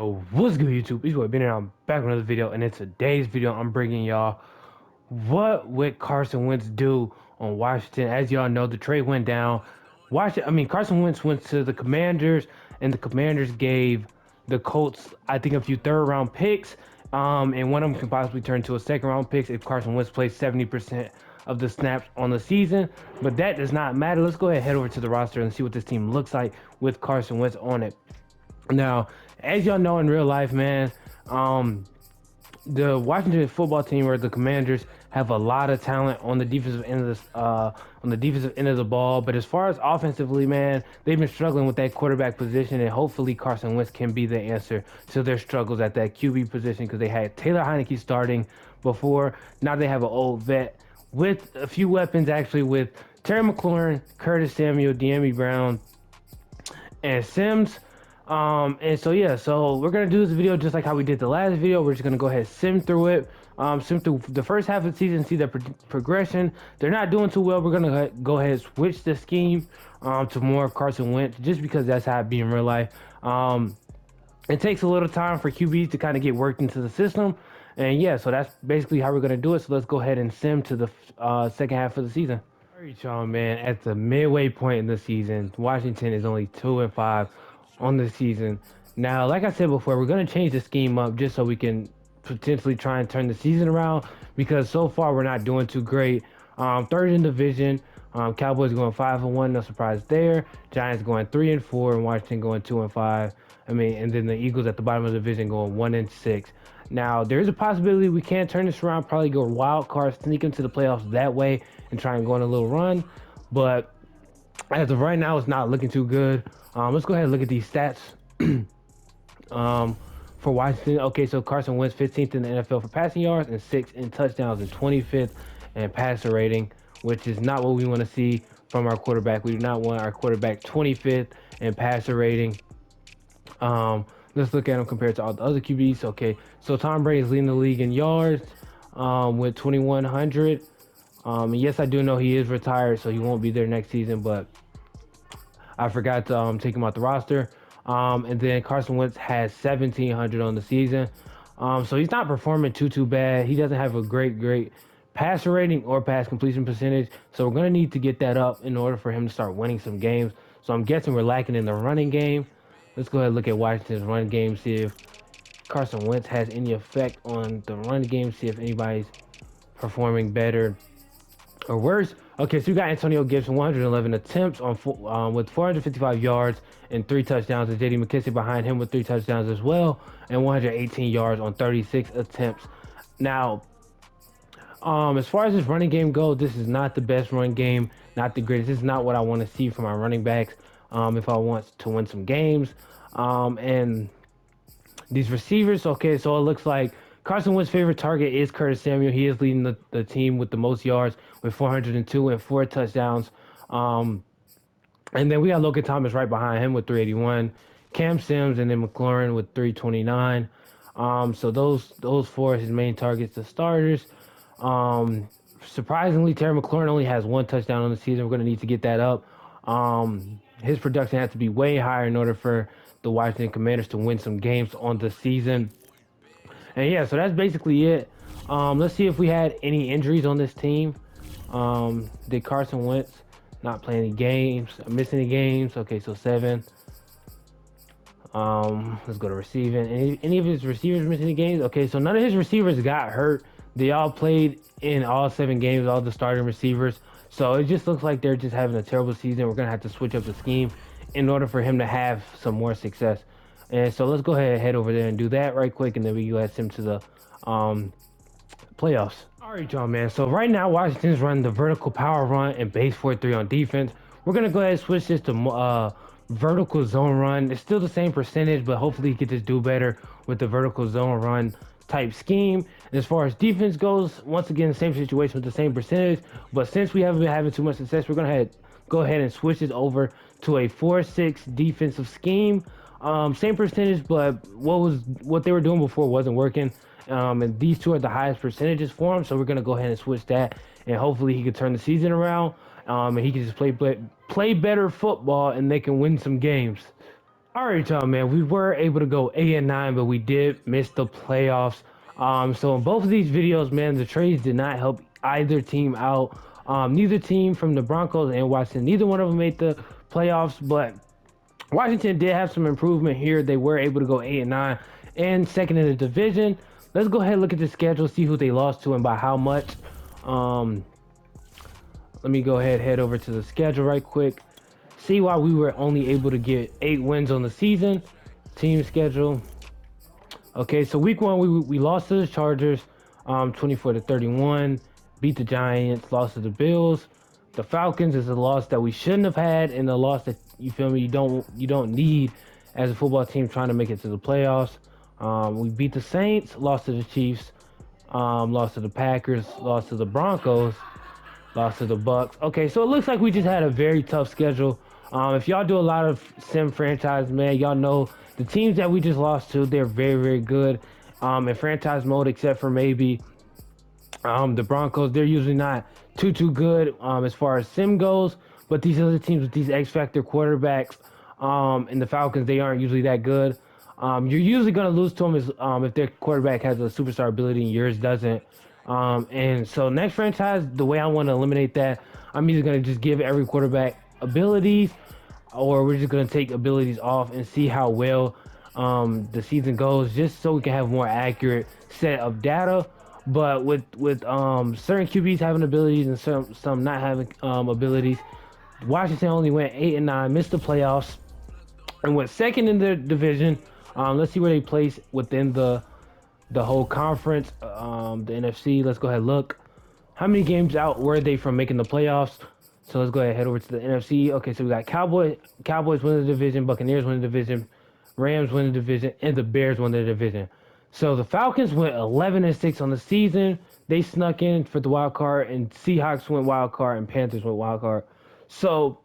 Oh, what's good, YouTube? It's your boy Ben, and I'm back with another video. And in today's video, I'm bringing y'all what would Carson Wentz do on Washington. As y'all know, the trade went down. Carson Wentz went to the Commanders, and the Commanders gave the Colts, I think, a few third-round picks. And one of them can possibly turn to a second-round picks if Carson Wentz plays 70% of the snaps on the season. But that does not matter. Let's go ahead and head over to the roster and see what this team looks like with Carson Wentz on it. Now, as y'all know in real life, man, the Washington football team or the Commanders have a lot of talent on the defensive end of the ball. But as far as offensively, man, they've been struggling with that quarterback position, and hopefully Carson Wentz can be the answer to their struggles at that QB position because they had Taylor Heineke starting before. Now they have an old vet with a few weapons, actually, with Terry McLaurin, Curtis Samuel, De'Ami Brown, and Sims. And so yeah, so we're gonna do this video just like how we did the last video. We're just gonna go ahead and sim through it, sim through the first half of the season, see the progression. They're not doing too well. We're gonna go ahead and switch the scheme to more of Carson Wentz, just because that's how it be in real life. It takes a little time for QBs to kind of get worked into the system, and yeah, so that's basically how we're gonna do it. So let's go ahead and sim to the second half of the season. All right, y'all, man. At the midway point in the season, Washington is only 2-5 on the season. Now, like I said before, we're going to change the scheme up just so we can potentially try and turn the season around, because so far we're not doing too great. Third in division, Cowboys going 5-1, no surprise there. Giants going 3-4, and Washington going 2-5. And then the Eagles at the bottom of the division going 1-6. Now, there is a possibility we can turn this around, probably go wild card, sneak into the playoffs that way, and try and go on a little run. But as of right now, it's not looking too good. Let's go ahead and look at these stats for Washington. Okay, so Carson Wentz 15th in the NFL for passing yards and 6th in touchdowns and 25th in passer rating, which is not what we want to see from our quarterback. We do not want our quarterback 25th in passer rating. Let's look at him compared to all the other QBs. Okay, so Tom Brady is leading the league in yards with 2,100. Yes, I do know he is retired, so he won't be there next season, but I forgot to take him out the roster. And then Carson Wentz has 1,700 on the season. So he's not performing too bad. He doesn't have a great passer rating or pass completion percentage. So we're going to need to get that up in order for him to start winning some games. So I'm guessing we're lacking in the running game. Let's go ahead and look at Washington's run game, see if Carson Wentz has any effect on the run game, see if anybody's performing better or worse. Okay, so we got Antonio Gibson, 111 attempts with 455 yards and 3 touchdowns, and J.D. McKissick behind him with 3 touchdowns as well, and 118 yards on 36 attempts. Now, as far as this running game goes, this is not the best run game, not the greatest. This is not what I want to see from my running backs if I want to win some games. And these receivers, okay, so it looks like Carson Wentz's favorite target is Curtis Samuel. He is leading the team with the most yards with 402 and 4 touchdowns. And then we got Logan Thomas right behind him with 381. Cam Sims and then McLaurin with 329. So those 4 are his main targets, the starters. Surprisingly, Terry McLaurin only has 1 touchdown on the season. We're going to need to get that up. His production has to be way higher in order for the Washington Commanders to win some games on the season. And yeah, so that's basically it. Let's see if we had any injuries on this team. Did Carson Wentz not play any games, miss any games? Okay, so 7. Let's go to receiving. Any of his receivers miss any games? Okay, so none of his receivers got hurt. They all played in all 7 games, all the starting receivers. So it just looks like they're just having a terrible season. We're gonna have to switch up the scheme in order for him to have some more success. And so let's go ahead and head over there and do that right quick, and then we can him to the playoffs. All right, y'all, man. So right now, Washington's running the vertical power run and base 4-3 on defense. We're going to go ahead and switch this to vertical zone run. It's still the same percentage, but hopefully he can just do better with the vertical zone run type scheme. And as far as defense goes, once again, the same situation with the same percentage. But since we haven't been having too much success, we're going to go ahead and switch it over to a 4-6 defensive scheme. Same percentage, but what they were doing before wasn't working. And these 2 are the highest percentages for him, so we're gonna go ahead and switch that, and hopefully he can turn the season around. And he can just play better football, and they can win some games. All right, y'all, man. We were able to go 8-9, but we did miss the playoffs. So in both of these videos, man, the trades did not help either team out. Neither team from the Broncos and Washington, neither one of them made the playoffs, but Washington did have some improvement here. They were able to go 8-9 and second in the division. Let's go ahead and look at the schedule, see who they lost to and by how much. Um, Let me go ahead head over to the schedule right quick. See why we were only able to get 8 wins on the season. Team schedule. Okay, so week 1 we lost to the Chargers, 24-31. Beat the Giants, lost to the Bills. The Falcons is a loss that we shouldn't have had, and a loss that you feel me you don't need as a football team trying to make it to the playoffs. We beat the Saints, lost to the Chiefs, lost to the Packers, lost to the Broncos, lost to the Bucks. Okay, so it looks like we just had a very tough schedule. If y'all do a lot of sim franchise, man, y'all know the teams that we just lost to, they're very, very good in franchise mode, except for maybe the Broncos. They're usually not too good as far as sim goes, but these other teams with these X Factor quarterbacks and the Falcons, they aren't usually that good. You're usually going to lose to them if their quarterback has a superstar ability and yours doesn't. And so next franchise, the way I want to eliminate that, I'm either going to just give every quarterback abilities, or we're just going to take abilities off and see how well the season goes, just so we can have more accurate set of data. But with certain QBs having abilities and some not having abilities, Washington only went 8-9, missed the playoffs, and went second in the division. Let's see where they place within the whole conference, the NFC. Let's go ahead and look. How many games out were they from making the playoffs? So let's go ahead and head over to the NFC. Okay, so we got Cowboys win the division, Buccaneers win the division, Rams win the division, and the Bears win the division. So the Falcons went 11-6 on the season. They snuck in for the wild card, and Seahawks went wild card, and Panthers went wild card. So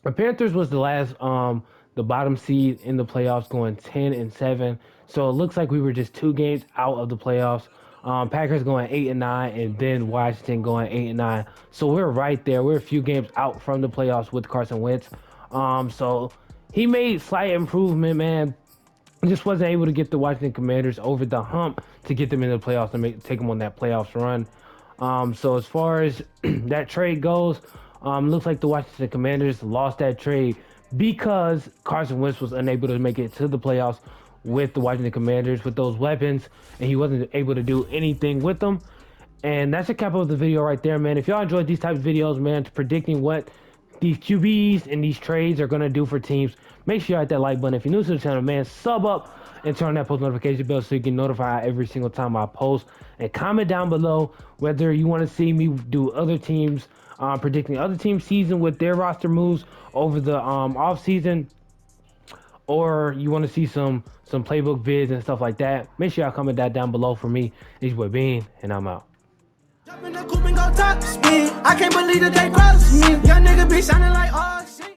the Panthers was the last, the bottom seed in the playoffs, going 10-7. So it looks like we were just 2 games out of the playoffs. Packers going 8-9, and then Washington going 8-9. So we're right there. We're a few games out from the playoffs with Carson Wentz. So he made slight improvement, man. Just wasn't able to get the Washington Commanders over the hump to get them into the playoffs and take them on that playoffs run. So as far as that trade goes, looks like the Washington Commanders lost that trade because Carson Wentz was unable to make it to the playoffs with the Washington Commanders with those weapons, and he wasn't able to do anything with them. And that's the cap of the video right there, man. If y'all enjoyed these types of videos, man, predicting what these QBs and these trades are going to do for teams, make sure you hit that like button. If you're new to the channel, man, sub up and turn on that post notification bell so you get notified every single time I post. And comment down below whether you want to see me do other teams, predicting other teams' season with their roster moves over the off season, or you want to see some playbook vids and stuff like that. Make sure y'all comment that down below for me. It's your boy Bean, and I'm out. Jump in the coupe and go top speed. I can't believe that they crossed me. Young nigga be sounding like, oh.